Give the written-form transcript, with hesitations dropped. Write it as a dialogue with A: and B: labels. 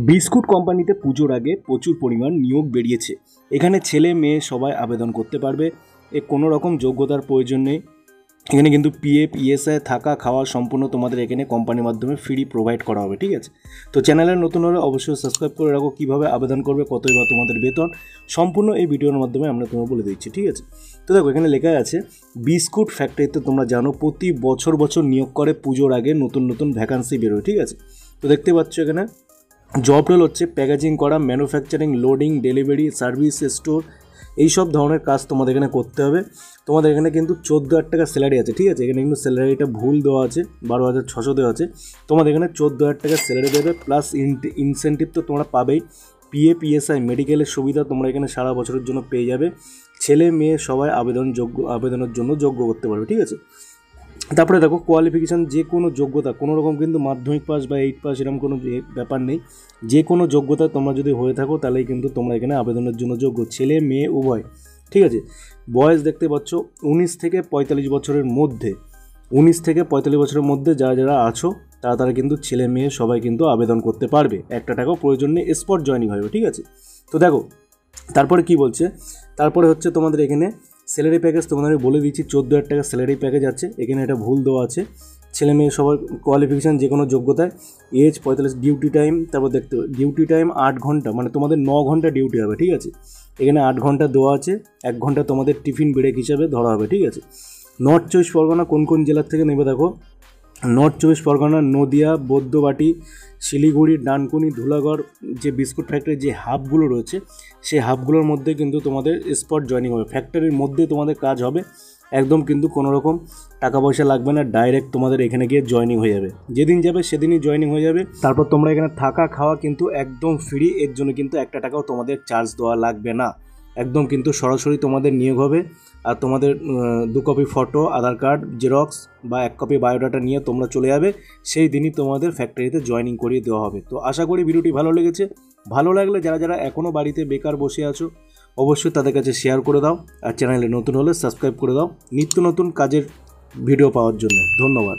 A: Biscuit কোম্পানিতে পুজোর আগে প্রচুর পরিমাণ নিয়োগ বেরিয়েছে। এখানে ছেলে মেয়ে সবাই আবেদন করতে পারবে। কোনো রকম যোগ্যতার প্রয়োজন নেই। এখানে কিন্তু পিএফ ইএসআই থাকা খাওয়া সম্পূর্ণ তোমাদের এখানে কোম্পানির মাধ্যমে ফ্রি প্রোভাইড করা হবে। ঠিক আছে, তো চ্যানেলে নতুন হলে অবশ্যই সাবস্ক্রাইব করে রাখো। কীভাবে আবেদন করবে, কতই বা তোমাদের বেতন, সম্পূর্ণ এই ভিডিওর মাধ্যমে আমরা তোমাকে বলে দিচ্ছি। ঠিক আছে, তো দেখো এখানে লেখা আছে বিস্কুট ফ্যাক্টরিতে তোমরা জানো প্রতি বছর নিয়োগ করে পুজোর আগে নতুন নতুন ভ্যাকান্সি বেরোয়। ঠিক আছে, তো দেখতে পাচ্ছ এখানে জব রোল হচ্ছে প্যাকেজিং করা, manufacturing, loading, delivery, service, store, এইসব ধরনের কাজ তোমাদের এখানে করতে হবে। তোমাদের এখানে কিন্তু 14,000 টাকা স্যালারি আছে। ঠিক আছে, এখানে কিন্তু স্যালারিটা ভুল দেওয়া আছে, 12,600 দেওয়া আছে। তোমাদের এখানে 14,000 টাকা স্যালারি দেবে, প্লাস ইনসেন্টিভ তো তোমরা পাবেই। পিএফ ইএসআই মেডিকেলের সুবিধা তোমরা এখানে সারা বছরের জন্য পেয়ে যাবে। ছেলে মেয়ে সবাই আবেদনের জন্য যোগ্য করতে পারবে। ঠিক আছে, তারপরে দেখো কোয়ালিফিকেশান, যে কোনো যোগ্যতা, কোনো রকম কিন্তু মাধ্যমিক পাস বা 8 পাস এরকম কোনো ব্যাপার নেই। যে কোনো যোগ্যতা তোমরা যদি হয়ে থাকো তাহলেই কিন্তু তোমরা এখানে আবেদনের জন্য যোগ্য, ছেলে মেয়ে উভয়। ঠিক আছে, বয়স দেখতে পাচ্ছ 19 থেকে 45 বছরের মধ্যে, 19 থেকে 45 বছরের মধ্যে যারা যারা আছো তারা কিন্তু ছেলে মেয়ে সবাই কিন্তু আবেদন করতে পারবে। একটা টাকাও প্রয়োজন নেই, স্পট জয়েনিং হবে। ঠিক আছে, তো দেখো তারপরে কি বলছে, তারপরে হচ্ছে তোমাদের এখানে স্যালারি প্যাকেজ তোমাদের বলে দিচ্ছি। 14,000 টাকা স্যালারি প্যাকেজ আছে, এখানে এটা ভুল দেওয়া আছে। ছেলে মেয়ে সবার কোয়ালিফিকেশান যে কোনো যোগ্যতায়, এজ 45, ডিউটি টাইম, তারপর দেখতে ডিউটি টাইম 8 ঘন্টা, মানে তোমাদের 9 ঘন্টা ডিউটি হবে। ঠিক আছে, এখানে 8 ঘন্টা দেওয়া আছে, 1 ঘন্টা তোমাদের টিফিন ব্রেক হিসাবে ধরা হবে। ঠিক আছে, নর্থ 24 পরগনা কোন কোন জেলার থেকে নেবে দেখো, নর্থ 24 পরগনা, নদিয়া, বৈদ্যবাটি, শিলিগুড়ি, ডানকুনি, ধুলাগড়, যে বিস্কুট ফ্যাক্টরির যে হাবগুলো রয়েছে সেই হাবগুলোর মধ্যে কিন্তু তোমাদের স্পট জয়েনিং হবে। ফ্যাক্টরির মধ্যে তোমাদের কাজ হবে, একদম কিন্তু কোনো রকম টাকা পয়সা লাগবে না, ডাইরেক্ট তোমাদের এখানে গিয়ে জয়েনিং হয়ে যাবে। যেদিন যাবে সেদিনই জয়েনিং হয়ে যাবে। তারপর তোমরা এখানে থাকা খাওয়া কিন্তু একদম ফ্রি, এর জন্য কিন্তু একটা টাকাও তোমাদের চার্জ দেওয়া লাগবে না। একদম কিন্তু সরাসরি তোমাদের নিয়োগ হবে। আর তোমাদের 2 কপি ফটো, আধার কার্ড জেরক্স বা 1 কপি বায়োডাটা নিয়ে তোমরা চলে যাবে, সেই দিনই তোমাদের ফ্যাক্টরিতে জয়েনিং করিয়ে দেওয়া হবে। তো আশা করি ভিডিওটি ভালো লেগেছে। ভালো লাগলে যারা যারা এখনও বাড়িতে বেকার বসে আছো অবশ্যই তাদের কাছে শেয়ার করে দাও, আর চ্যানেলে নতুন হলে সাবস্ক্রাইব করে দাও নিত্য নতুন কাজের ভিডিও পাওয়ার জন্য। ধন্যবাদ।